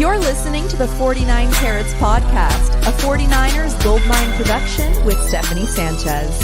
You're listening to the 49 Carats Podcast, a 49ers Goldmine production with Stephanie Sanchez.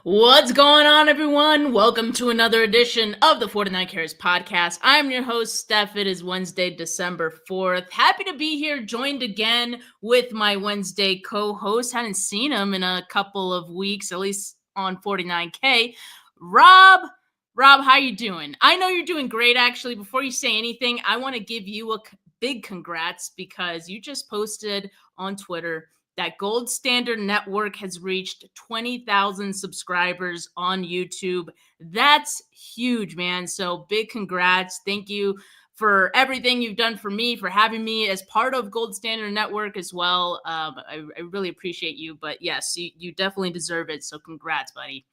What's going on, everyone? Welcome to another edition of the 49 Carats Podcast. I'm your host, Steph. It is Wednesday, December 4th. Happy to be here, joined again with my Wednesday co-host. Hadn't seen him in a couple of weeks, at least on 49K. Rob, how you doing? I know you're doing great, actually. Before you say anything, I want to give you a big congrats because you just posted on Twitter that Gold Standard Network has reached 20,000 subscribers on YouTube. That's huge, man. So big congrats. Thank you for everything you've done for me, for having me as part of Gold Standard Network as well. I really appreciate you. But yes, you definitely deserve it. So congrats, buddy.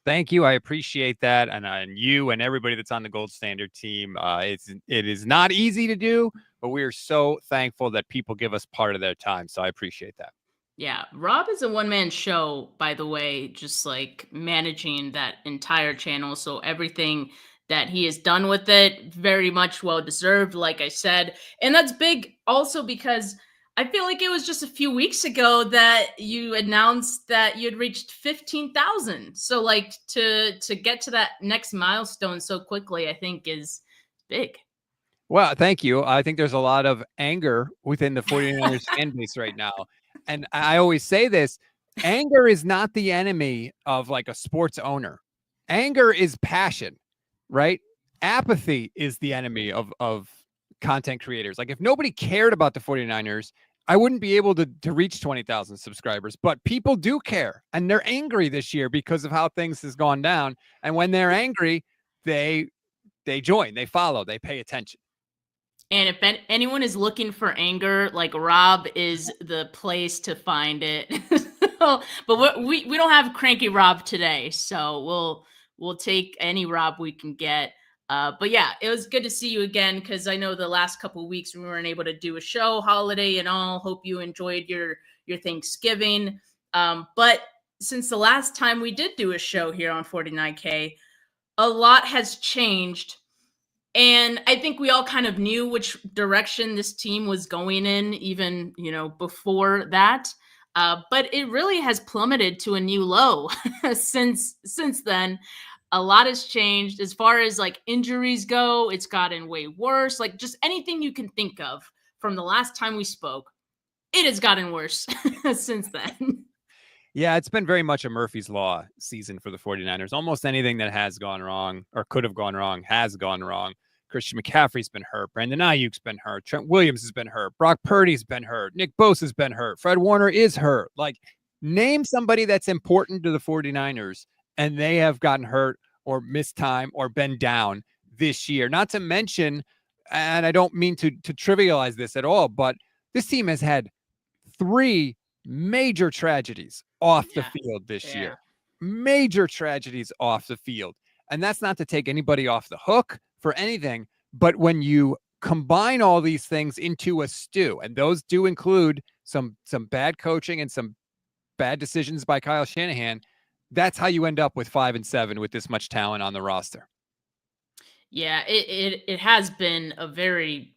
Thank you. I appreciate that. And you and everybody that's on the Gold Standard team. It is not easy to do, but we are so thankful that people give us part of their time. So I appreciate that. Yeah, Rob is a one-man show, by the way, just like managing that entire channel. So everything that he has done with it, very much well-deserved, like I said. And that's big also because I feel like it was just a few weeks ago that you announced that you had reached 15,000. So like to get to that next milestone so quickly, I think is big. Well, thank you. I think there's a lot of anger within the 49ers fan base right now. And I always say this, anger is not the enemy of like a sports owner. Anger is passion, right? Apathy is the enemy of content creators. Like if nobody cared about the 49ers, I wouldn't be able to reach 20,000 subscribers, but people do care and they're angry this year because of how things has gone down. And when they're angry, they join, they follow, they pay attention. And if anyone is looking for anger, like Rob is the place to find it. But we don't have cranky Rob today, so we'll take any Rob we can get. But yeah, it was good to see you again because I know the last couple of weeks we weren't able to do a show, holiday and all. Hope you enjoyed your Thanksgiving. But since the last time we did do a show here on 49K, a lot has changed. And I think we all kind of knew which direction this team was going in, even, before that. But it really has plummeted to a new low since then. A lot has changed as far as like injuries go. It's gotten way worse. Like just anything you can think of from the last time we spoke, it has gotten worse since then. Yeah, it's been very much a Murphy's Law season for the 49ers. Almost anything that has gone wrong or could have gone wrong has gone wrong. Christian McCaffrey's been hurt. Brandon Ayuk's been hurt. Trent Williams has been hurt. Brock Purdy's been hurt. Nick Bosa's been hurt. Fred Warner is hurt. Like, name somebody that's important to the 49ers, and they have gotten hurt or missed time or been down this year. Not to mention, and I don't mean to trivialize this at all, but this team has had 3 major tragedies off the field this year. Major tragedies off the field. And that's not to take anybody off the hook for anything, but when you combine all these things into a stew, and those do include some bad coaching and some bad decisions by Kyle Shanahan, that's how you end up with 5-7 with this much talent on the roster. Yeah, it has been a very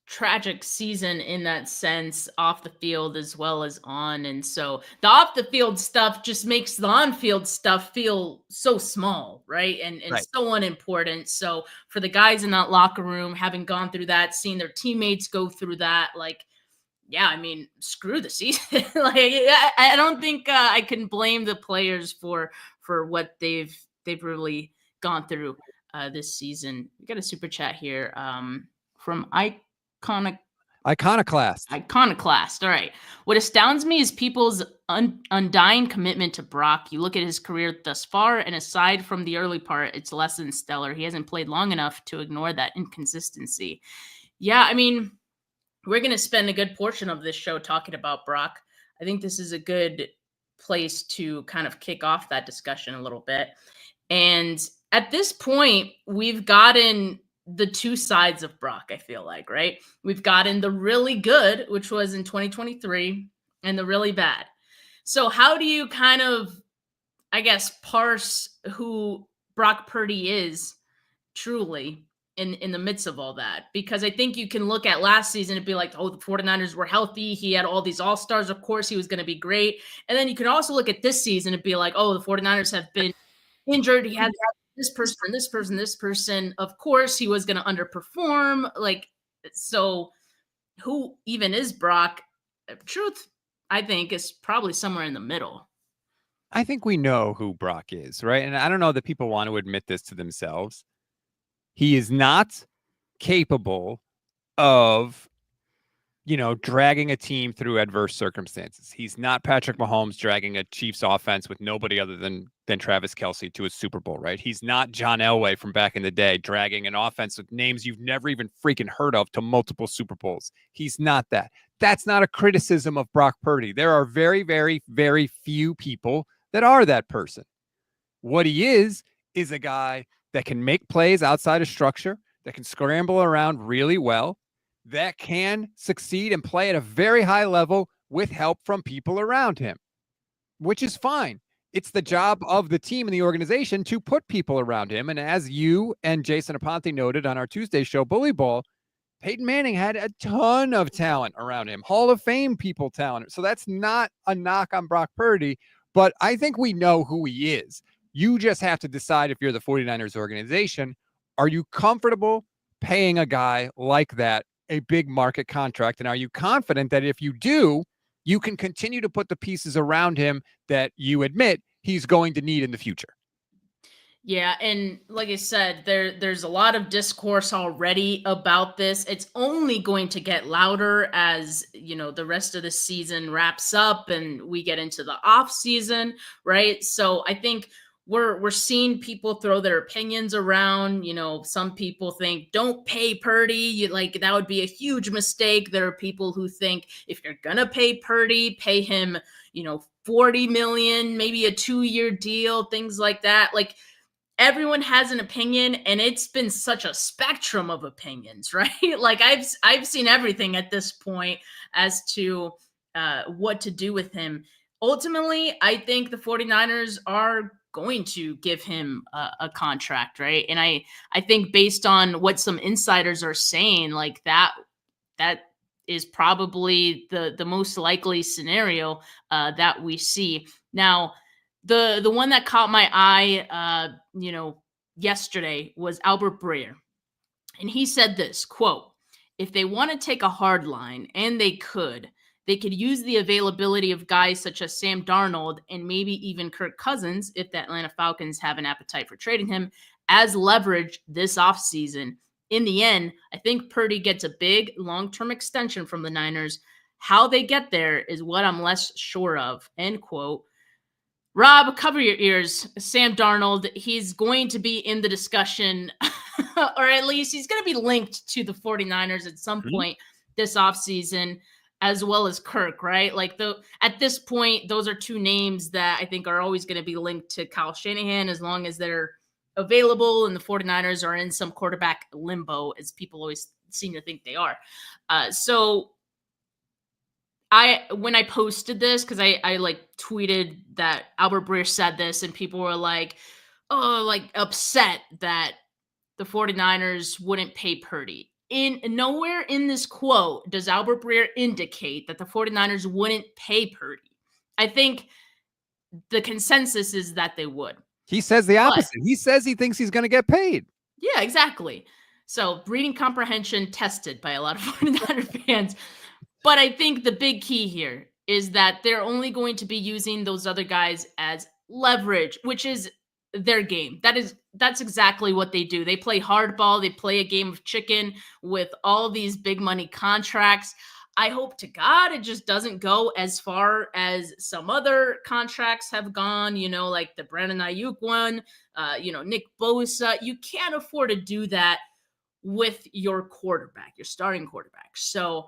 tragic season in that sense, off the field as well as on. And so the off the field stuff just makes the on field stuff feel so small, right? And right. So unimportant. So for the guys in that locker room, having gone through that, seeing their teammates go through that, screw the season. I don't think I can blame the players for what they've really gone through this season. We got a super chat here from Iconoclast. All right. What astounds me is people's undying commitment to Brock. You look at his career thus far, and aside from the early part, it's less than stellar. He hasn't played long enough to ignore that inconsistency. Yeah, we're going to spend a good portion of this show talking about Brock. I think this is a good place to kind of kick off that discussion a little bit. And at this point, we've gotten the two sides of Brock, I feel like, right? We've gotten the really good, which was in 2023, and the really bad. So how do you kind of, I guess, parse who Brock Purdy is truly in the midst of all that. Because I think you can look at last season and be like, oh, the 49ers were healthy. He had all these all-stars. Of course, he was going to be great. And then you can also look at this season and be like, oh, the 49ers have been injured. He had this person, this person, this person. Of course, he was going to underperform. Like, so who even is Brock? Truth, I think, is probably somewhere in the middle. I think we know who Brock is, right? And I don't know that people want to admit this to themselves. He is not capable of, dragging a team through adverse circumstances. He's not Patrick Mahomes dragging a Chiefs offense with nobody other than Travis Kelce to a Super Bowl, right? He's not John Elway from back in the day dragging an offense with names you've never even freaking heard of to multiple Super Bowls. He's not that. That's not a criticism of Brock Purdy. There are very, very, very few people that are that person. What he is a guy that can make plays outside of structure, that can scramble around really well, that can succeed and play at a very high level with help from people around him, which is fine. It's the job of the team and the organization to put people around him. And as you and Jason Aponte noted on our Tuesday show, Bully Ball, Peyton Manning had a ton of talent around him, Hall of Fame people talent. So that's not a knock on Brock Purdy, but I think we know who he is. You just have to decide, if you're the 49ers organization, are you comfortable paying a guy like that a big market contract? And are you confident that if you do, you can continue to put the pieces around him that you admit he's going to need in the future? Yeah, and like I said, there's a lot of discourse already about this. It's only going to get louder as, the rest of the season wraps up and we get into the off season, right? So I think we're seeing people throw their opinions around. Some people think don't pay Purdy. That would be a huge mistake. There are people who think if you're gonna pay Purdy, pay him, $40 million, maybe a 2-year deal, things like that. Everyone has an opinion, and it's been such a spectrum of opinions, right? I've seen everything at this point as to what to do with him. Ultimately, I think the 49ers are going to give him a contract, right? And I think based on what some insiders are saying, that is probably the most likely scenario that we see. Now, the one that caught my eye, yesterday was Albert Breer. And he said this, quote, if they want to take a hard line, and they could use the availability of guys such as Sam Darnold and maybe even Kirk Cousins, if the Atlanta Falcons have an appetite for trading him, as leverage this offseason. In the end, I think Purdy gets a big long-term extension from the Niners. How they get there is what I'm less sure of, end quote. Rob, cover your ears. Sam Darnold, he's going to be in the discussion, or at least he's going to be linked to the 49ers at some point this offseason, as well as Kirk, right? At this point, those are two names that I think are always going to be linked to Kyle Shanahan as long as they're available and the 49ers are in some quarterback limbo, as people always seem to think they are. So when I posted this, because I tweeted that Albert Breer said this, and people were upset that the 49ers wouldn't pay Purdy. Nowhere in this quote does Albert Breer indicate that the 49ers wouldn't pay Purdy. I think the consensus is that they would. He says the opposite. He says he thinks he's going to get paid. Yeah, exactly. So reading comprehension tested by a lot of 49er fans. But I think the big key here is that they're only going to be using those other guys as leverage, which is their game. That's exactly what they do. They play hardball. They play a game of chicken with all these big money contracts. I hope to God it just doesn't go as far as some other contracts have gone, like the Brandon Ayuk one, Nick Bosa. You can't afford to do that with your quarterback, your starting quarterback. So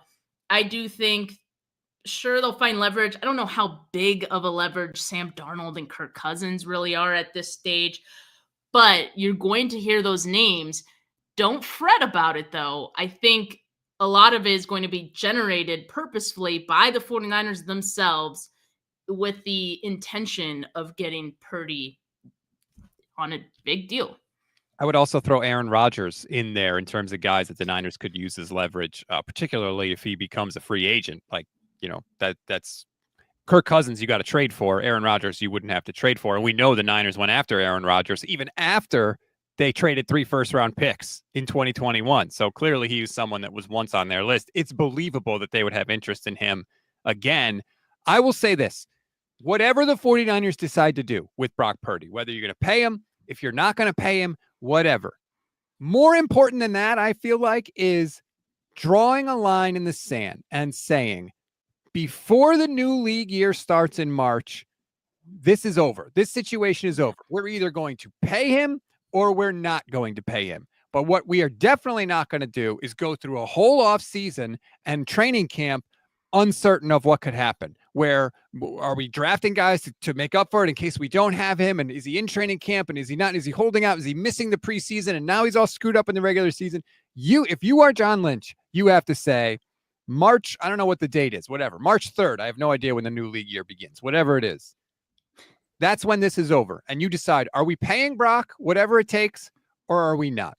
I do think, sure, they'll find leverage. I don't know how big of a leverage Sam Darnold and Kirk Cousins really are at this stage, but you're going to hear those names. Don't fret about it, though. I think a lot of it is going to be generated purposefully by the 49ers themselves with the intention of getting Purdy on a big deal. I would also throw Aaron Rodgers in there in terms of guys that the Niners could use as leverage, particularly if he becomes a free agent. Like, that's Kirk Cousins you got to trade for. Aaron Rodgers you wouldn't have to trade for. And we know the Niners went after Aaron Rodgers even after they traded 3 first-round picks in 2021. So clearly he was someone that was once on their list. It's believable that they would have interest in him again. I will say this. Whatever the 49ers decide to do with Brock Purdy, whether you're going to pay him, if you're not going to pay him, whatever. More important than that, I feel like, is drawing a line in the sand and saying, before the new league year starts in March, this is over. This situation is over. We're either going to pay him or we're not going to pay him. But what we are definitely not going to do is go through a whole off season and training camp uncertain of what could happen. Where are we drafting guys to make up for it in case we don't have him? And is he in training camp? And is he not? Is he holding out? Is he missing the preseason? And now he's all screwed up in the regular season. If you are John Lynch, you have to say March, I don't know what the date is, whatever. March 3rd. I have no idea when the new league year begins, whatever it is. That's when this is over. And you decide, are we paying Brock, whatever it takes, or are we not?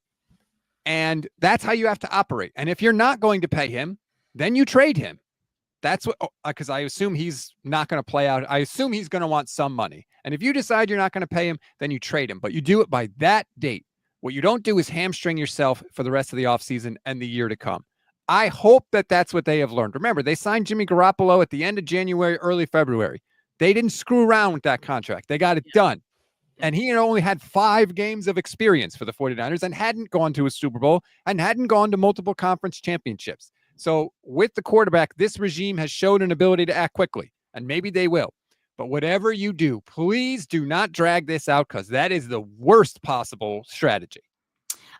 And that's how you have to operate. And if you're not going to pay him, then you trade him. That's what, because I assume he's not going to play out. I assume he's going to want some money. And if you decide you're not going to pay him, then you trade him. But you do it by that date. What you don't do is hamstring yourself for the rest of the offseason and the year to come. I hope that that's what they have learned. Remember, they signed Jimmy Garoppolo at the end of January, early February. They didn't screw around with that contract. They got it done. And he only had 5 games of experience for the 49ers and hadn't gone to a Super Bowl and hadn't gone to multiple conference championships. So with the quarterback, this regime has showed an ability to act quickly, and maybe they will. But whatever you do, please do not drag this out, because that is the worst possible strategy.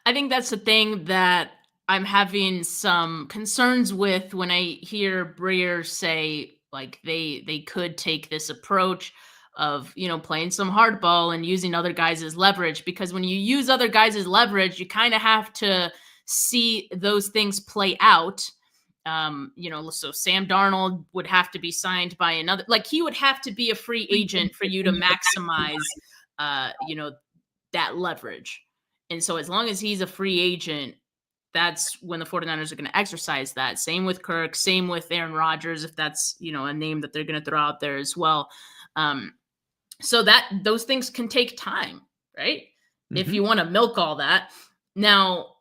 I think that's the thing that I'm having some concerns with when I hear Breer say, like, they could take this approach of, playing some hardball and using other guys as leverage, because when you use other guys as leverage, you kind of have to see those things play out. So Sam Darnold would have to be signed by another, like he would have to be a free agent for you to maximize, that leverage. And so as long as he's a free agent, that's when the 49ers are going to exercise that. Same with Kirk, same with Aaron Rodgers, if that's, a name that they're going to throw out there as well. So that those things can take time, right? Mm-hmm. If you want to milk all that. Now,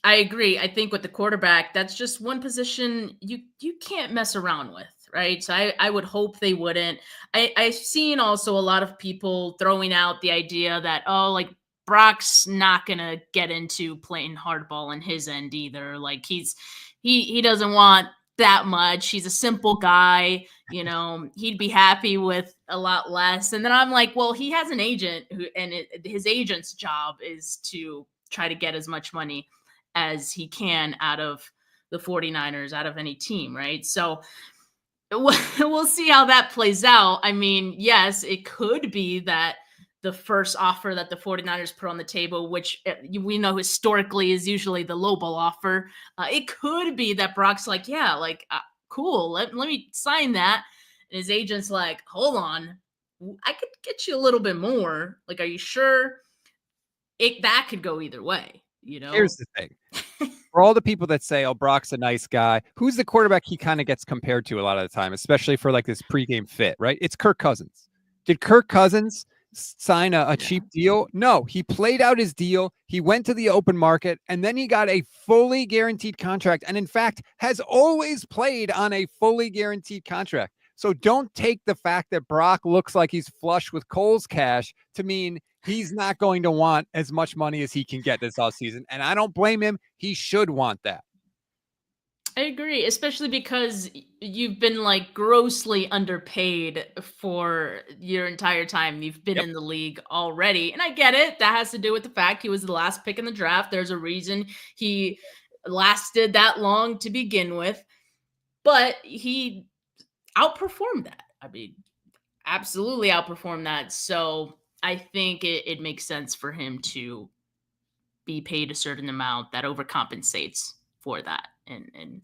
I agree. I think with the quarterback, that's just one position you can't mess around with, right? So I would hope they wouldn't. I've seen also a lot of people throwing out the idea that, Brock's not going to get into playing hardball in his end either. Like he doesn't want that much. He's a simple guy, he'd be happy with a lot less. And then I'm like, well, he has an agent his agent's job is to try to get as much money as he can out of the 49ers, out of any team, right? So we'll see how that plays out. I mean, yes, it could be that the first offer that the 49ers put on the table, which we know historically is usually the lowball offer, it could be that Brock's like, cool, let me sign that. And his agent's like, hold on, I could get you a little bit more. Like, are you sure? That could go either way. Here's the thing. For all the people that say, oh, Brock's a nice guy, who's the quarterback he kind of gets compared to a lot of the time, especially for like this pregame fit, right? It's Kirk Cousins. Did Kirk Cousins sign a cheap deal? No, he played out his deal. He went to the open market, and then he got a fully guaranteed contract. And in fact, has always played on a fully guaranteed contract. So don't take the fact that Brock looks like he's flush with Cole's cash to mean he's not going to want as much money as he can get this offseason. And I don't blame him. He should want that. I agree, especially because you've been grossly underpaid for your entire time you've been in the league already. And I get it. That has to do with the fact he was the last pick in the draft. There's a reason he lasted that long to begin with. But he outperformed that. I mean, absolutely outperformed that. So I think it makes sense for him to be paid a certain amount that overcompensates for that. And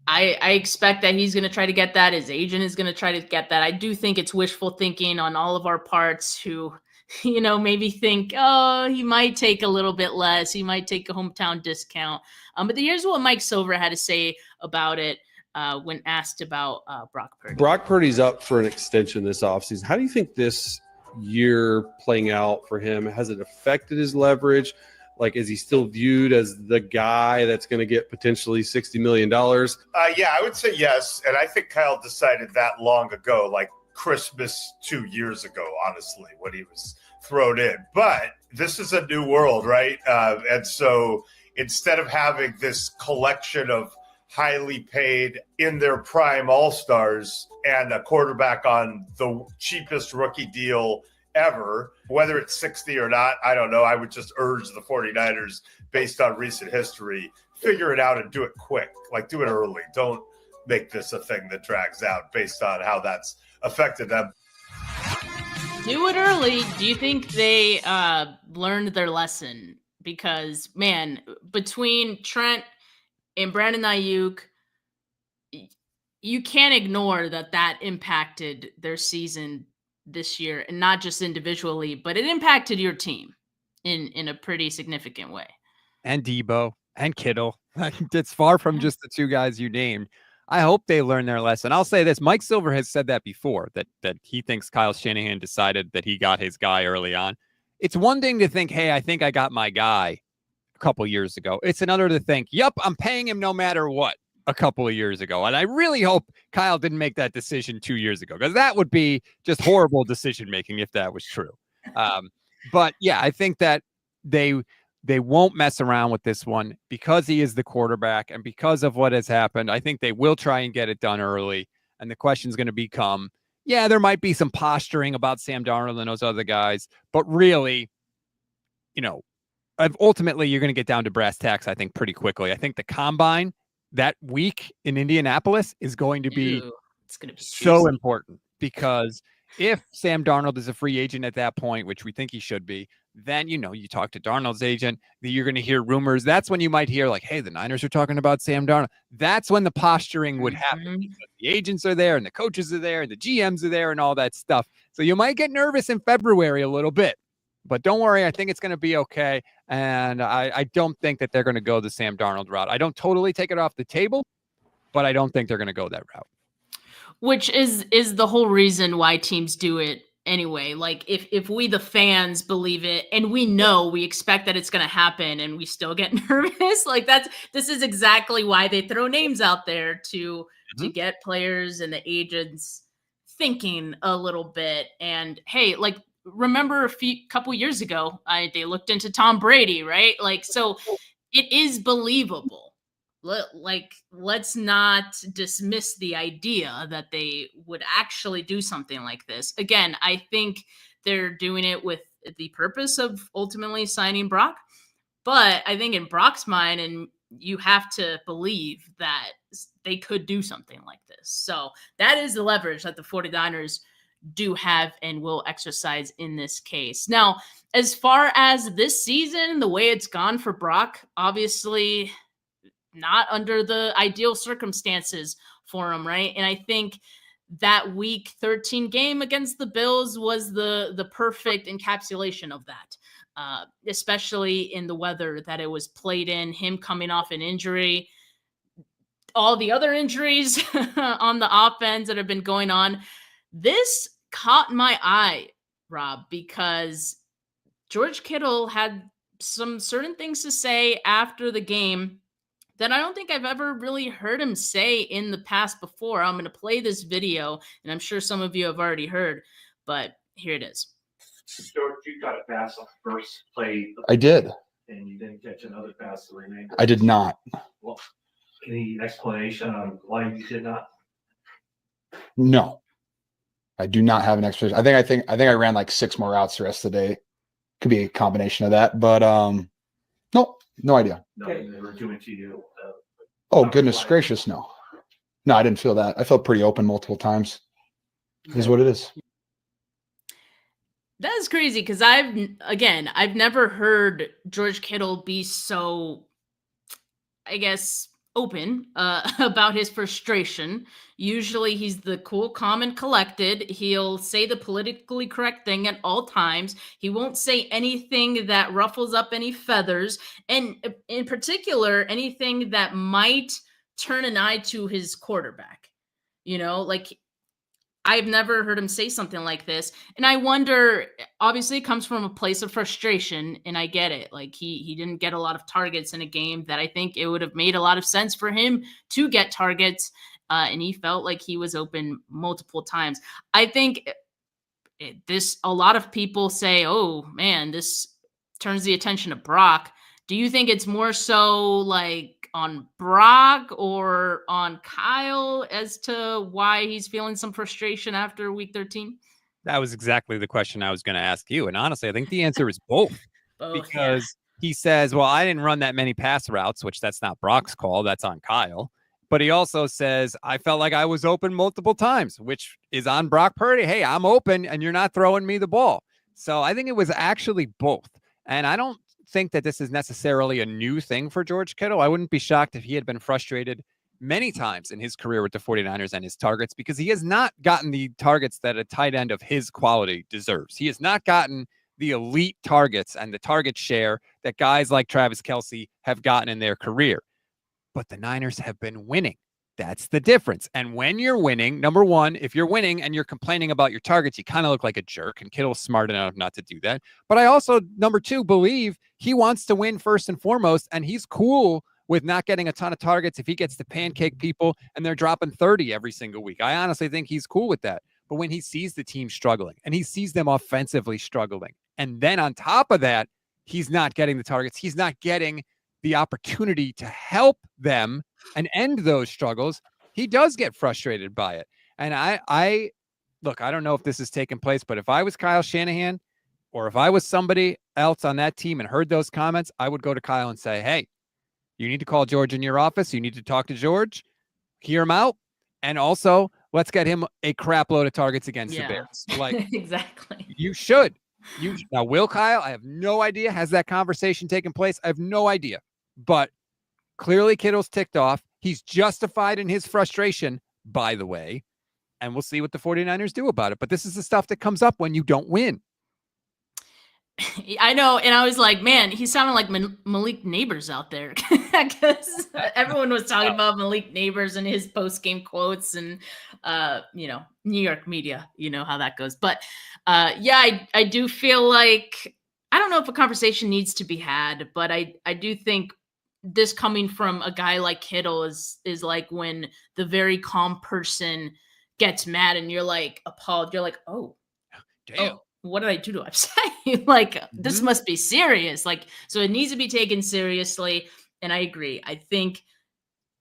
I expect that he's going to try to get that. His agent is going to try to get that. I do think it's wishful thinking on all of our parts who, maybe think, oh, he might take a little bit less. He might take a hometown discount. But here's what Mike Silver had to say about it when asked about Brock Purdy. Brock Purdy's up for an extension this offseason. How do you think this year playing out for him, has it affected his leverage? Like, is he still viewed as the guy that's going to get potentially $60 million? Yeah, I would say yes. And I think Kyle decided that long ago, like Christmas 2 years ago, honestly, when he was thrown in. But this is a new world, right? And so instead of having this collection of highly paid in their prime all-stars and a quarterback on the cheapest rookie deal ever, whether it's 60 or not, I don't know. I would just urge the 49ers, based on recent history, figure it out and do it quick. Like, do it early. Don't make this a thing that drags out based on how that's affected them. Do it early. Do you think they learned their lesson? Because, man, between Trent and Brandon Ayuk, you can't ignore that impacted their season this year, and not just individually, but it impacted your team in a pretty significant way. And Debo and Kittle. It's far from just the two guys you named. I hope they learn their lesson. I'll say this. Mike Silver has said that before, that he thinks Kyle Shanahan decided that he got his guy early on. It's one thing to think, hey, I think I got my guy a couple years ago. It's another to think, yep, I'm paying him no matter what, a couple of years ago. And I really hope Kyle didn't make that decision 2 years ago, because that would be just horrible decision making if that was true. But yeah, I think that they won't mess around with this one because he is the quarterback and because of what has happened. I think they will try and get it done early. And the question is going to become, yeah, there might be some posturing about Sam Darnold and those other guys, but really, ultimately you're going to get down to brass tacks, I think, pretty quickly. I think the combine that week in Indianapolis is going to be, it's going to be so important, because if Sam Darnold is a free agent at that point, which we think he should be, then, you talk to Darnold's agent, you're going to hear rumors. That's when you might hear like, hey, the Niners are talking about Sam Darnold. That's when the posturing would happen, because the agents are there and the coaches are there and the GMs are there and all that stuff. So you might get nervous in February a little bit, but don't worry. I think it's going to be okay. And I don't think that they're going to go the Sam Darnold route. I don't totally take it off the table, but I don't think they're going to go that route. Which is the whole reason why teams do it anyway. Like, if we, the fans, believe it and we expect that it's going to happen and we still get nervous, like this is exactly why they throw names out there to get players and the agents thinking a little bit. And hey, like, remember couple years ago, they looked into Tom Brady, right? Like, so it is believable. Like, let's not dismiss the idea that they would actually do something like this. Again, I think they're doing it with the purpose of ultimately signing Brock. But I think in Brock's mind, and you have to believe that they could do something like this. So that is the leverage that the 49ers do have and will exercise in this case. Now, as far as this season, the way it's gone for Brock, obviously not under the ideal circumstances for him, right? And I think that week 13 game against the Bills was the perfect encapsulation of that, especially in the weather that it was played in, him coming off an injury, all the other injuries on the offense that have been going on. This caught my eye, Rob, because George Kittle had some certain things to say after the game that I don't think I've ever really heard him say in the past before. I'm going to play this video, and I'm sure some of you have already heard, but here it is. George, you got a pass on the first play. I did. And you didn't catch another pass the remainder. I did not. Well, any explanation on why you did not? No, I do not have an explanation. I think I ran like 6 more routes the rest of the day. Could be a combination of that, but no idea. No, they were doing to you. Oh, goodness gracious, no. No, I didn't feel that. I felt pretty open multiple times. It is what it is. That is crazy, because I've never heard George Kittle be so, I guess, open about his frustration. Usually he's the cool, calm, and collected. He'll say the politically correct thing at all times. He won't say anything that ruffles up any feathers. And in particular, anything that might turn an eye to his quarterback. Like I've never heard him say something like this. And I wonder, obviously it comes from a place of frustration, and I get it. Like he didn't get a lot of targets in a game that I think it would have made a lot of sense for him to get targets. And he felt like he was open multiple times. I think a lot of people say, oh man, this turns the attention to Brock. Do you think it's more so like on Brock or on Kyle as to why he's feeling some frustration after week 13? That was exactly the question I was going to ask you. And honestly, I think the answer is both. Because he says, well, I didn't run that many pass routes, which that's not Brock's call. That's on Kyle. But he also says, I felt like I was open multiple times, which is on Brock Purdy. Hey, I'm open and you're not throwing me the ball. So I think it was actually both. And I don't think that this is necessarily a new thing for George Kittle. I wouldn't be shocked if he had been frustrated many times in his career with the 49ers and his targets, because he has not gotten the targets that a tight end of his quality deserves. He has not gotten the elite targets and the target share that guys like Travis Kelce have gotten in their career. But the Niners have been winning. That's the difference. And when you're winning, number one, if you're winning and you're complaining about your targets, you kind of look like a jerk, and Kittle's smart enough not to do that. But I also, number two, believe he wants to win first and foremost, and he's cool with not getting a ton of targets if he gets to pancake people and they're dropping 30 every single week. I honestly think he's cool with that. But when he sees the team struggling and he sees them offensively struggling, and then on top of that, he's not getting the targets, he's not getting the opportunity to help them and end those struggles, he does get frustrated by it. And I look, I don't know if this has taken place, but if I was Kyle Shanahan or if I was somebody else on that team and heard those comments, I would go to Kyle and say, hey, you need to call George in your office. You need to talk to George, hear him out. And also let's get him a crap load of targets against the Bears. Like exactly. You should. Now, will Kyle? I have no idea. Has that conversation taken place? I have no idea. But clearly Kittle's ticked off. He's justified in his frustration, by the way. And we'll see what the 49ers do about it. But this is the stuff that comes up when you don't win. I know. And I was like, man, he sounded like Malik Neighbors out there. Because everyone was talking about Malik Neighbors and his post-game quotes and, New York media, you know how that goes. But I do feel like, I don't know if a conversation needs to be had, but I do think this coming from a guy like Kittle is like when the very calm person gets mad and you're like appalled. You're like, oh, damn. What did I do to upset you? Like, this must be serious. Like, so it needs to be taken seriously. And I agree. I think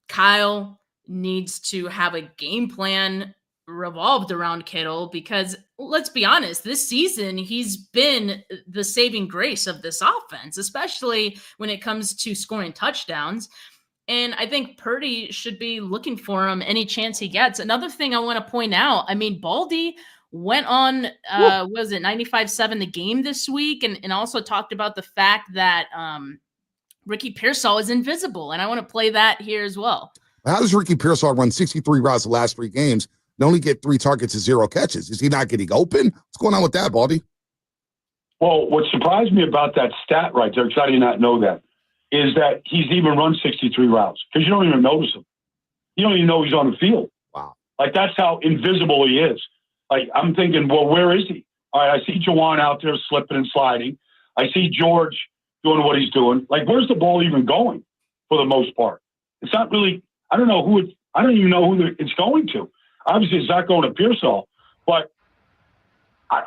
Kyle needs to have a game plan revolved around Kittle, because let's be honest, this season he's been the saving grace of this offense, especially when it comes to scoring touchdowns. And I think Purdy should be looking for him any chance he gets. Another thing I want to point out, I mean, Baldy went on, was it 95-7 the game this week, and also talked about the fact that Ricky Pearsall is invisible. And I want to play that here as well. How does Ricky Pearsall run 63 routes the last 3 games and only get 3 targets and 0 catches? Is he not getting open? What's going on with that, Baldy? Well, what surprised me about that stat right there, because I did not know that, is that he's even run 63 routes, because you don't even notice him. You don't even know he's on the field. Wow. Like, that's how invisible he is. Like, I'm thinking, well, where is he? All right, I see Jawan out there slipping and sliding. I see George doing what he's doing. Like, where's the ball even going for the most part? It's not really, I don't even know who it's going to. Obviously, it's not going to Pearsall, but I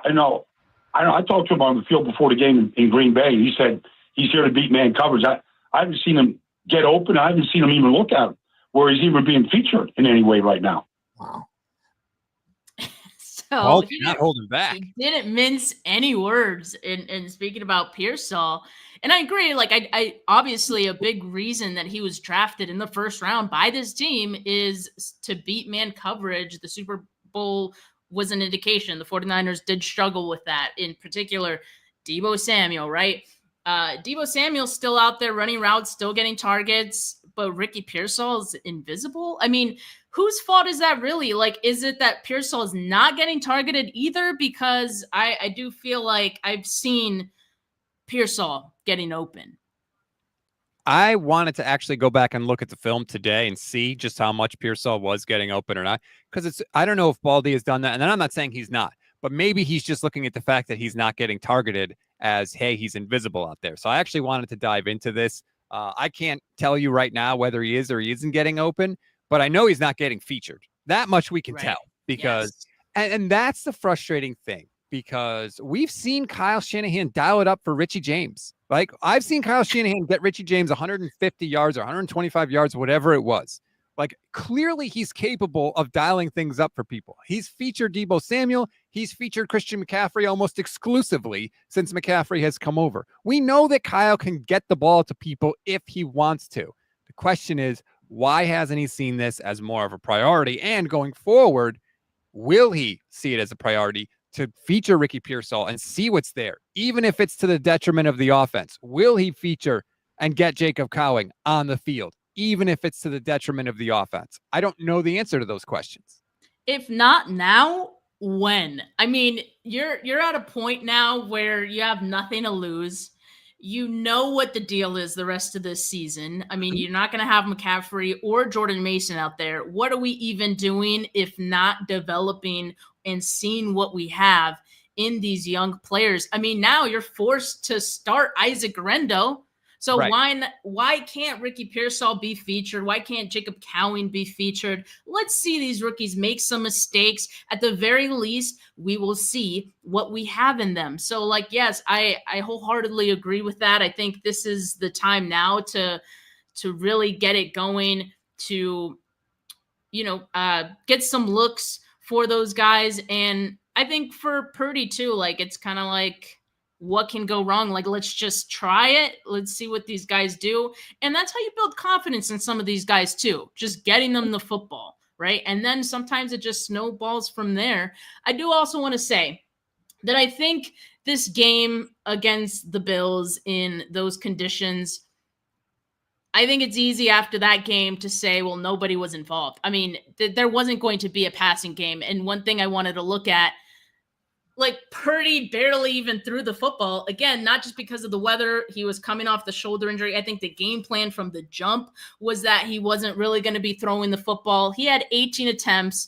talked to him on the field before the game in Green Bay. He said he's here to beat man coverage. I haven't seen him get open. I haven't seen him even look at him where he's even being featured in any way right now. Wow. So not holding back. He didn't mince any words in speaking about Pearsall. And I agree. Like, I obviously a big reason that he was drafted in the first round by this team is to beat man coverage. The Super Bowl was an indication. The 49ers did struggle with that. In particular, Deebo Samuel, right? Deebo Samuel's still out there running routes, still getting targets, but Ricky Pearsall is invisible. I mean, whose fault is that really? Like, is it that Pearsall is not getting targeted either? Because I do feel like I've seen Pearsall getting open. I wanted to actually go back and look at the film today and see just how much Pearsall was getting open or not. Because I don't know if Baldy has done that. And then I'm not saying he's not, but maybe he's just looking at the fact that he's not getting targeted as, hey, he's invisible out there. So I actually wanted to dive into this. I can't tell you right now whether he is or he isn't getting open, but I know he's not getting featured. That much we can tell because, and that's the frustrating thing. Because we've seen Kyle Shanahan dial it up for Richie James. Like, I've seen Kyle Shanahan get Richie James 150 yards or 125 yards, whatever it was. Like, clearly he's capable of dialing things up for people. He's featured Deebo Samuel. He's featured Christian McCaffrey almost exclusively since McCaffrey has come over. We know that Kyle can get the ball to people if he wants to. The question is, why hasn't he seen this as more of a priority? And going forward, will he see it as a priority to feature Ricky Pearsall and see what's there, even if it's to the detriment of the offense? Will he feature and get Jacob Cowing on the field, even if it's to the detriment of the offense? I don't know the answer to those questions. If not now, when? I mean, you're at a point now where you have nothing to lose. You know what the deal is the rest of this season. I mean, you're not going to have McCaffrey or Jordan Mason out there. What are we even doing if not developing and seeing what we have in these young players? I mean, now you're forced to start Isaac Rendo. So why can't Ricky Pearsall be featured? Why can't Jacob Cowing be featured? Let's see these rookies make some mistakes. At the very least, we will see what we have in them. So, like, yes, I wholeheartedly agree with that. I think this is the time now to really get it going, to, get some looks for those guys. And I think for Purdy too, like, it's kind of like, what can go wrong? Like, let's just try it. Let's see what these guys do. And that's how you build confidence in some of these guys too, just getting them the football, right? And then sometimes it just snowballs from there. I do also want to say that I think this game against the Bills in those conditions, I think it's easy after that game to say, well, nobody was involved. I mean, there wasn't going to be a passing game. And one thing I wanted to look at, like, Purdy barely even threw the football. Again, not just because of the weather. He was coming off the shoulder injury. I think the game plan from the jump was that he wasn't really going to be throwing the football. He had 18 attempts,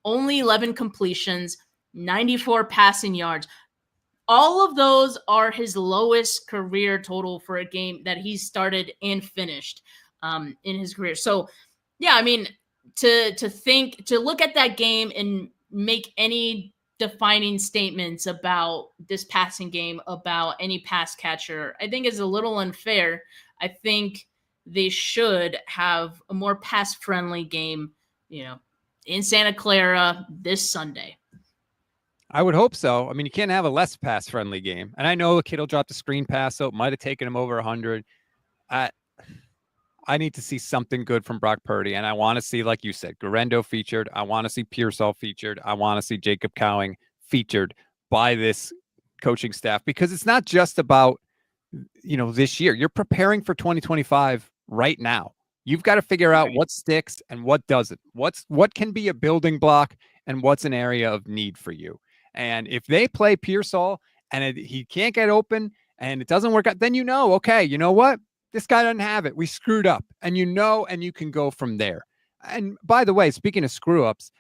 only 11 completions, 94 passing yards. All of those are his lowest career total for a game that he started and finished in his career. So, yeah, I mean, to look at that game and make any defining statements about this passing game, about any pass catcher, I think is a little unfair. I think they should have a more pass-friendly game, in Santa Clara this Sunday. I would hope so. I mean, you can't have a less pass-friendly game. And I know Kittle dropped a screen pass, so it might have taken him over 100. I need to see something good from Brock Purdy, and I want to see, like you said, Garendo featured. I want to see Pearsall featured. I want to see Jacob Cowing featured by this coaching staff, because it's not just about, this year. You're preparing for 2025 right now. You've got to figure out what sticks and what doesn't. What can be a building block and what's an area of need for you. And if they play Pearsall and he can't get open and it doesn't work out, then okay, you know what? This guy doesn't have it. We screwed up. And and you can go from there. And by the way, speaking of screw ups,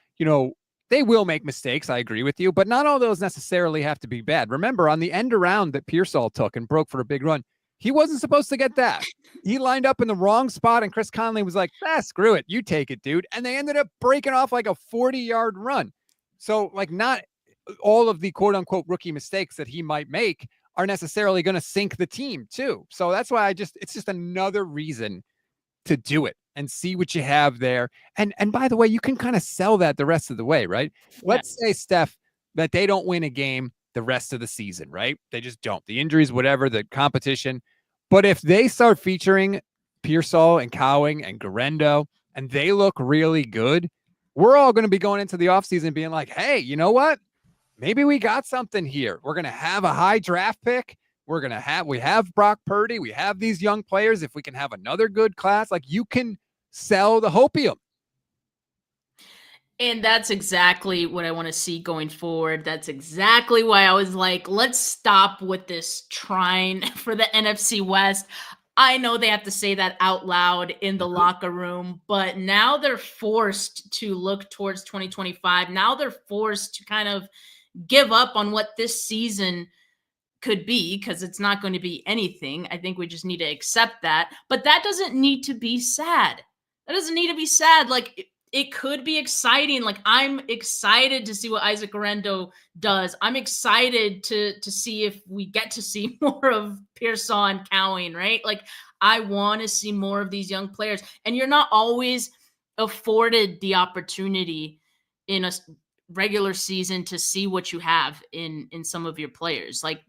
they will make mistakes. I agree with you, but not all those necessarily have to be bad. Remember, on the end around that Pearsall took and broke for a big run, he wasn't supposed to get that. He lined up in the wrong spot, and Chris Conley was like, screw it. You take it, dude. And they ended up breaking off like a 40-yard run. So, like, not all of the quote unquote rookie mistakes that he might make are necessarily going to sink the team too. So that's why it's just another reason to do it and see what you have there. And by the way, you can kind of sell that the rest of the way, right? Let's say, Steph, that they don't win a game the rest of the season, right? They just don't. The injuries, whatever, the competition. But if they start featuring Pearsall and Cowing and Garendo and they look really good, we're all going to be going into the offseason being like, hey, you know what? Maybe we got something here. We're going to have a high draft pick. we have Brock Purdy. We have these young players. If we can have another good class, like you can sell the hopium. And that's exactly what I want to see going forward. That's exactly why I was like, let's stop with this trying for the NFC West. I know they have to say that out loud in the locker room, but now they're forced to look towards 2025. Now they're forced to kind of give up on what this season could be, because it's not going to be anything. I think we just need to accept that. But that doesn't need to be sad. That doesn't need to be sad. Like, it could be exciting. Like, I'm excited to see what Isaac Orendo does. I'm excited to see if we get to see more of Pearsall and Cowing, right? Like, I want to see more of these young players. And you're not always afforded the opportunity in a regular season to see what you have in some of your players. Like,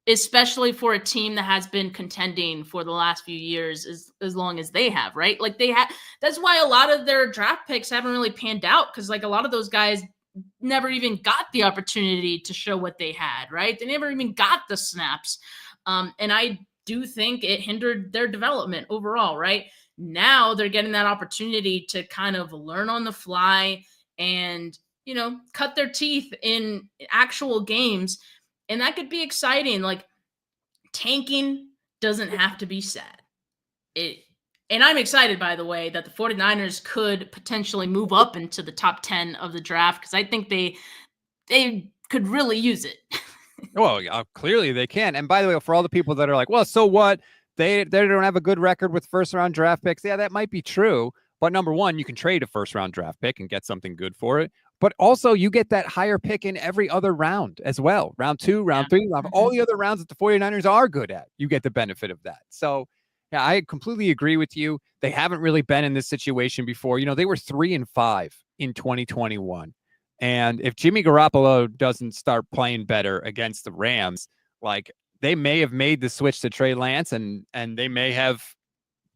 especially for a team that has been contending for the last few years as long as they have, right? Like, that's why a lot of their draft picks haven't really panned out, because like a lot of those guys never even got the opportunity to show what they had, right? They never even got the snaps. And I do think it hindered their development overall, right? Now they're getting that opportunity to kind of learn on the fly and, cut their teeth in actual games. And that could be exciting. Like, tanking doesn't have to be sad. And I'm excited, by the way, that the 49ers could potentially move up into the top 10 of the draft, because I think they could really use it. Well, clearly they can. And by the way, for all the people that are like, well, so what? They don't have a good record with first-round draft picks. Yeah, that might be true. But number one, you can trade a first-round draft pick and get something good for it. But also, you get that higher pick in every other round as well. Round 2, round 3, all the other rounds that the 49ers are good at. You get the benefit of that. So, yeah, I completely agree with you. They haven't really been in this situation before. They were 3-5 in 2021. And if Jimmy Garoppolo doesn't start playing better against the Rams, like, they may have made the switch to Trey Lance and they may have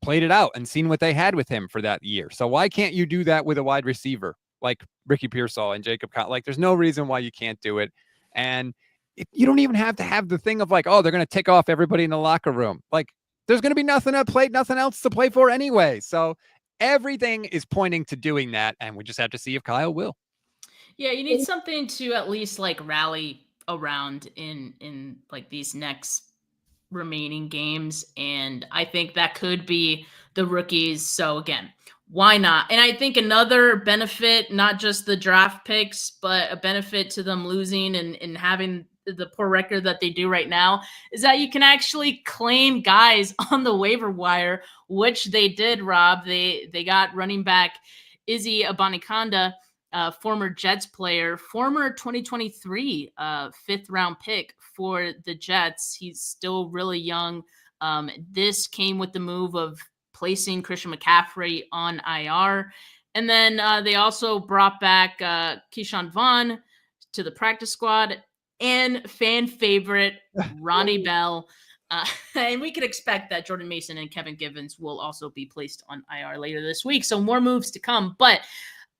played it out and seen what they had with him for that year. So why can't you do that with a wide receiver like Ricky Pearsall and Jacob Conn? Like, there's no reason why you can't do it. And you don't even have to have the thing of like, oh, they're going to tick off everybody in the locker room. Like, there's going to be nothing else to play for anyway. So everything is pointing to doing that. And we just have to see if Kyle will. Yeah, you need something to at least like rally around in like these next remaining games. And I think that could be the rookies. So again, why not? And I think another benefit, not just the draft picks, but a benefit to them losing and having the poor record that they do right now, is that you can actually claim guys on the waiver wire, which they did, Rob. They got running back Izzy Abanikanda, former Jets player, former 2023 fifth round pick for the Jets. He's still really young. This came with the move of placing Christian McCaffrey on IR. And then they also brought back Keyshawn Vaughn to the practice squad, and fan favorite Ronnie Bell. And we could expect that Jordan Mason and Kevin Givens will also be placed on IR later this week. So more moves to come. But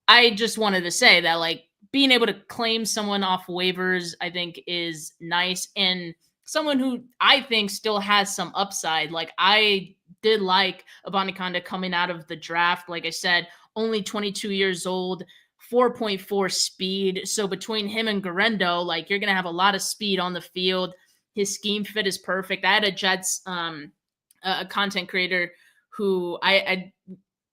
I just wanted to say that, like, being able to claim someone off waivers, I think, is nice. And someone who I think still has some upside. Like, I did like Abanikanda coming out of the draft. Like I said, only 22 years old, 4.4 speed. So between him and Garendo, like, you're going to have a lot of speed on the field. His scheme fit is perfect. I had a Jets a content creator who I'd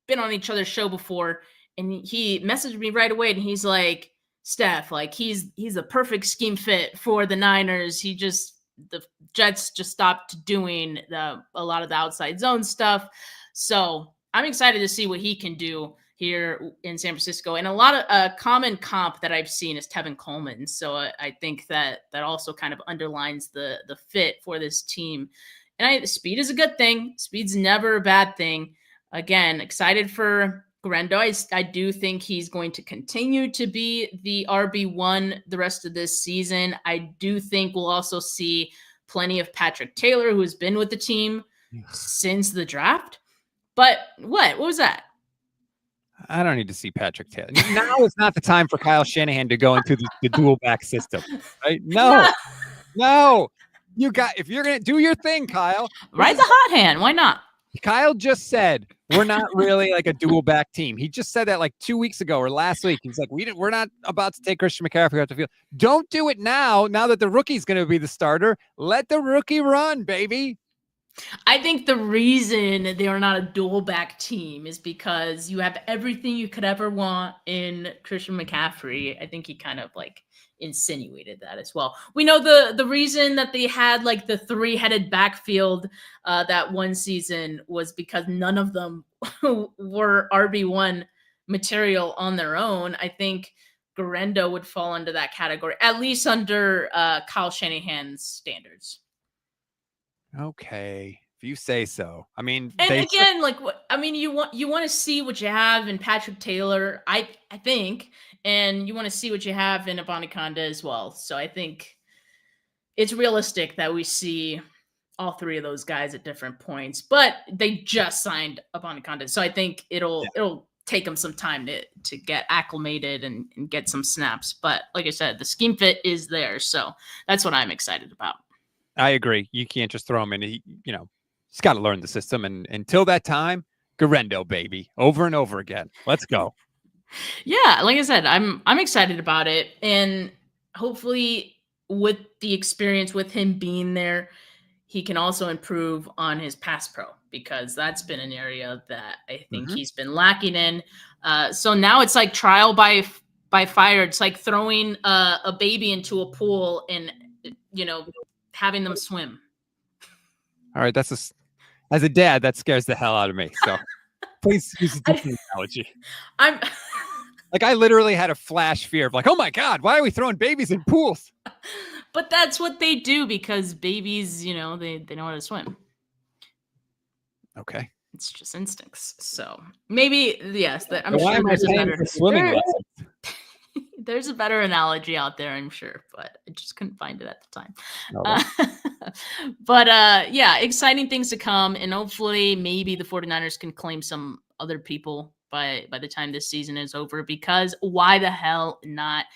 been on each other's show before, and he messaged me right away, and he's like, Steph, like, he's a perfect scheme fit for the Niners. The Jets just stopped doing a lot of the outside zone stuff. So I'm excited to see what he can do here in San Francisco. And a lot of common comp that I've seen is Tevin Coleman. So I think that also kind of underlines the fit for this team. And speed is a good thing. Speed's never a bad thing. Again, excited for Garendo. I do think he's going to continue to be the RB1 the rest of this season. I do think we'll also see plenty of Patrick Taylor, who's been with the team since the draft. But what was that? I don't need to see Patrick Taylor. Now is not the time for Kyle Shanahan to go into the dual back system, right? No. if you're going to do your thing, Kyle. Ride the hot hand. Why not? Kyle just said we're not really like a dual back team. He just said that like 2 weeks ago or last week. He's like, we're not about to take Christian McCaffrey off the field. Don't do it now that the rookie's going to be the starter. Let the rookie run, baby. I think the reason they are not a dual back team is because you have everything you could ever want in Christian McCaffrey. I think he kind of like insinuated that as well. We know the reason that they had like the 3-headed backfield that one season was because none of them were RB1 material on their own. I think Garendo would fall under that category, at least under Kyle Shanahan's standards. Okay, if you say so. I mean, and again, like, you want to see what you have in Patrick Taylor, I think, and you want to see what you have in Abanikanda as well. So I think it's realistic that we see all three of those guys at different points. But they just signed Abanikanda, so I think it'll take them some time to get acclimated and get some snaps. But like I said, the scheme fit is there, so that's what I'm excited about. I agree. You can't just throw him in. He's got to learn the system. And until that time, Garendo, baby, over and over again. Let's go. Yeah, like I said, I'm excited about it. And hopefully with the experience with him being there, he can also improve on his pass pro, because that's been an area that I think he's been lacking in. So now it's like trial by fire. It's like throwing a baby into a pool and, having them swim. All right, as a dad, that scares the hell out of me. So please use a different analogy. I literally had a flash fear of like, oh my God, why are we throwing babies in pools? But that's what they do, because babies, they know how to swim. Okay. It's just instincts. So maybe, yes, I'm why sure am I paying for swimming lessons? There's a better analogy out there, I'm sure, but I just couldn't find it at the time. But yeah, exciting things to come. And hopefully maybe the 49ers can claim some other people by the time this season is over, because why the hell not?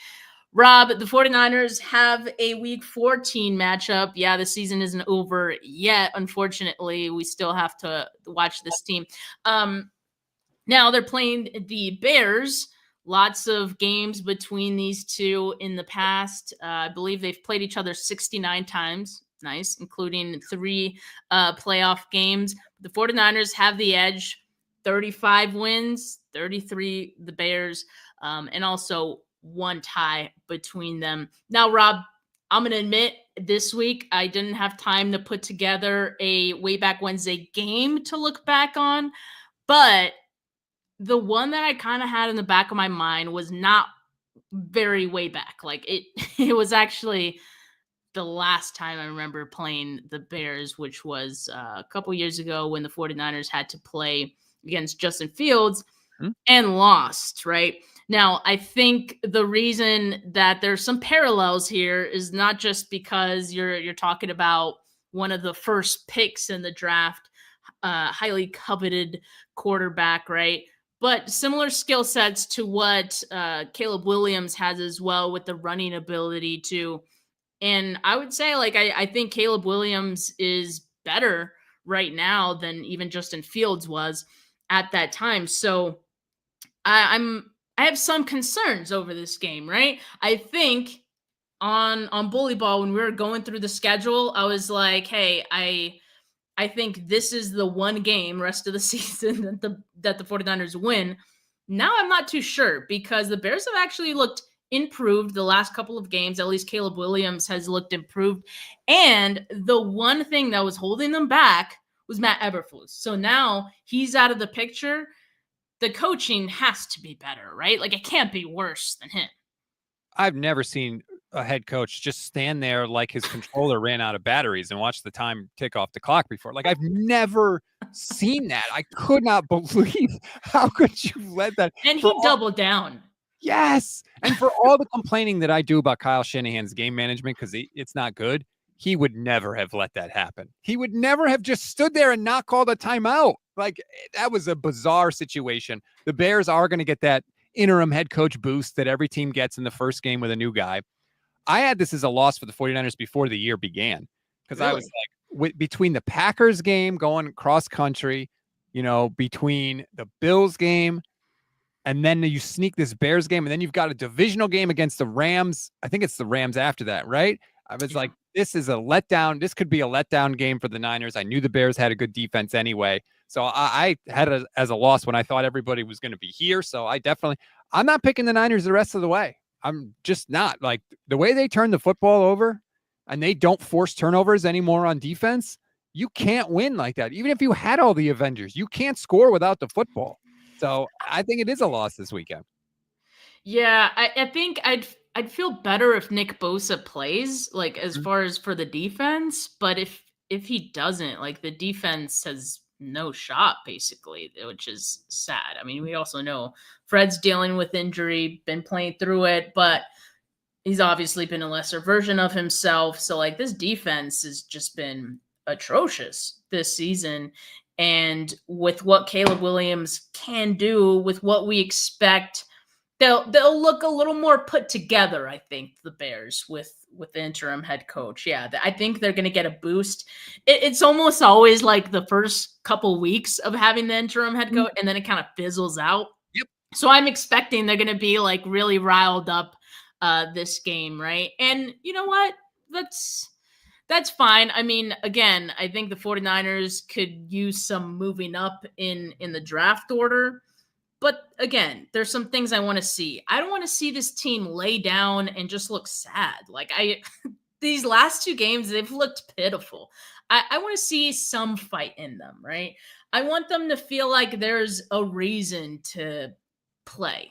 Rob, the 49ers have a week 14 matchup. Yeah, the season isn't over yet. Unfortunately, we still have to watch this team. Now they're playing the Bears. Lots of games between these two in the past. I believe they've played each other 69 times. Nice, including 3 playoff games. The 49ers have the edge, 35 wins, 33 the Bears, and also 1 tie between them. Now, Rob, I'm going to admit this week I didn't have time to put together a Way Back Wednesday game to look back on, but the one that I kind of had in the back of my mind was not very way back. Like it was actually the last time I remember playing the Bears, which was a couple years ago when the 49ers had to play against Justin Fields and lost, right? Now, I think the reason that there's some parallels here is not just because you're talking about one of the first picks in the draft, highly coveted quarterback, right? But similar skill sets to what Caleb Williams has as well, with the running ability too. And I would say, I think Caleb Williams is better right now than even Justin Fields was at that time. So I have some concerns over this game, right? I think on Bully Ball, when we were going through the schedule, I was like, hey, I think this is the one game rest of the season that the 49ers win. Now I'm not too sure, because the Bears have actually looked improved the last couple of games. At least Caleb Williams has looked improved. And the one thing that was holding them back was Matt Eberflus. So now he's out of the picture. The coaching has to be better, right? It can't be worse than him. I've never seen a head coach just stand there like his controller ran out of batteries and watch the time tick off the clock before. I've never seen that. I could not believe, how could you let that? And he doubled down. Yes. And for all the complaining that I do about Kyle Shanahan's game management, because it's not good, he would never have let that happen. He would never have just stood there and not called a timeout. That was a bizarre situation. The Bears are going to get that interim head coach boost that every team gets in the first game with a new guy. I had this as a loss for the 49ers before the year began. because I was like, between the Packers game going cross country, between the Bills game, and then you sneak this Bears game, and then you've got a divisional game against the Rams. I think it's the Rams after that, right? I was like, this is a letdown. This could be a letdown game for the Niners. I knew the Bears had a good defense anyway. So I had it as a loss when I thought everybody was going to be here. So I'm not picking the Niners the rest of the way. I'm just not. Like, the way they turn the football over and they don't force turnovers anymore on defense, you can't win like that. Even if you had all the Avengers, you can't score without the football. So I think it is a loss this weekend. Yeah, I think I'd feel better if Nick Bosa plays, like, as far as for the defense. But if he doesn't, like, the defense has no shot, basically, which is sad. I mean, we also know Fred's dealing with injury, been playing through it, but he's obviously been a lesser version of himself. So, like, this defense has just been atrocious this season. And with what Caleb Williams can do, with what we expect, they'll look a little more put together, I think, the Bears with the interim head coach. Yeah, I think they're going to get a boost. It's almost always like the first couple weeks of having the interim head coach, and then it kind of fizzles out. Yep. So I'm expecting they're going to be like really riled up this game, right? And you know what? That's fine. I mean, again, I think the 49ers could use some moving up in the draft order. But again, there's some things I want to see. I don't want to see this team lay down and just look sad. Like, these last two games, they've looked pitiful. I want to see some fight in them, right? I want them to feel like there's a reason to play.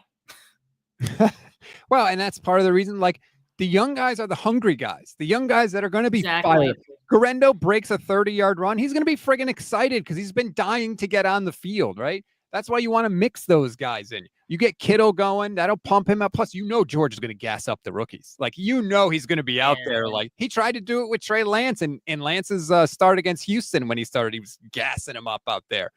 Well, and that's part of the reason, like, the young guys are the hungry guys, the young guys that are going to be fired. Garendo breaks a 30-yard run. He's going to be friggin' excited because he's been dying to get on the field, right? That's why you want to mix those guys in. You get Kittle going, that'll pump him up. Plus, George is going to gas up the rookies. Like, he's going to be out there. Like, he tried to do it with Trey Lance and Lance's start against Houston when he started. He was gassing him up out there.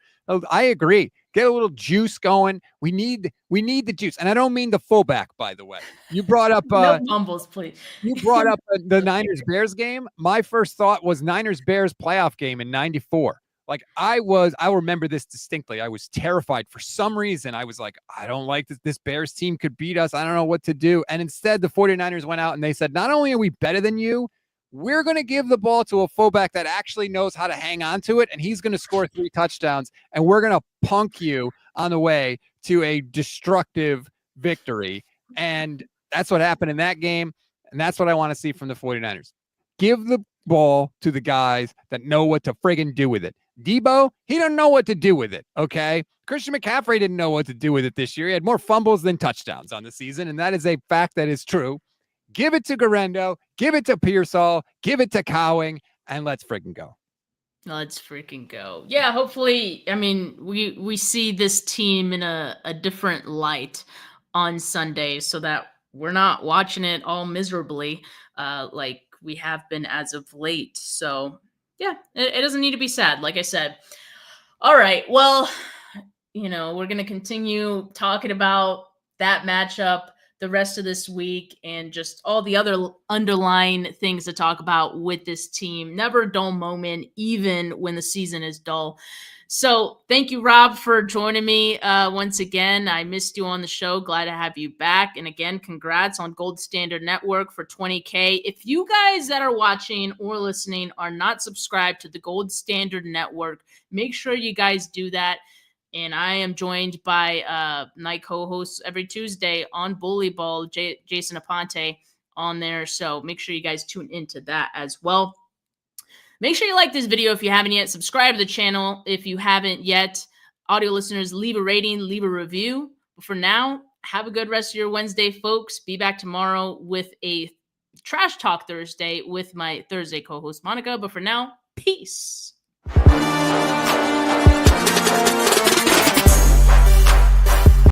I agree. Get a little juice going. We need the juice. And I don't mean the fullback, by the way. You brought up no fumbles, please. You brought up the Niners-Bears game. My first thought was Niners-Bears playoff game in 94. Like, I'll remember this distinctly. I was terrified for some reason. I was like, I don't like this Bears team could beat us. I don't know what to do. And instead, the 49ers went out and they said, not only are we better than you, we're going to give the ball to a fullback that actually knows how to hang on to it, and he's going to score 3 touchdowns, and we're going to punk you on the way to a destructive victory. And that's what happened in that game, and that's what I want to see from the 49ers. Give the ball to the guys that know what to friggin' do with it. Debo, he don't know what to do with it, okay? Christian McCaffrey didn't know what to do with it this year. He had more fumbles than touchdowns on the season, and that is a fact that is true. Give it to Garendo, give it to Pearsall, give it to Cowing, and let's freaking go. Let's freaking go. Yeah, hopefully, I mean, we see this team in a different light on Sunday so that we're not watching it all miserably like we have been as of late. So, yeah, it doesn't need to be sad, like I said. All right, well, we're going to continue talking about that matchup the rest of this week and just all the other underlying things to talk about with this team. Never a dull moment, even when the season is dull. So thank you, Rob, for joining me once again. I missed you on the show. Glad to have you back. And again, congrats on Gold Standard Network for 20K. If you guys that are watching or listening are not subscribed to the Gold Standard Network, make sure you guys do that. And I am joined by my co-hosts every Tuesday on Bully Ball, Jason Aponte on there. So make sure you guys tune into that as well. Make sure you like this video if you haven't yet. Subscribe to the channel if you haven't yet. Audio listeners, leave a rating, leave a review. But for now, have a good rest of your Wednesday, folks. Be back tomorrow with a Trash Talk Thursday with my Thursday co-host, Monica. But for now, peace.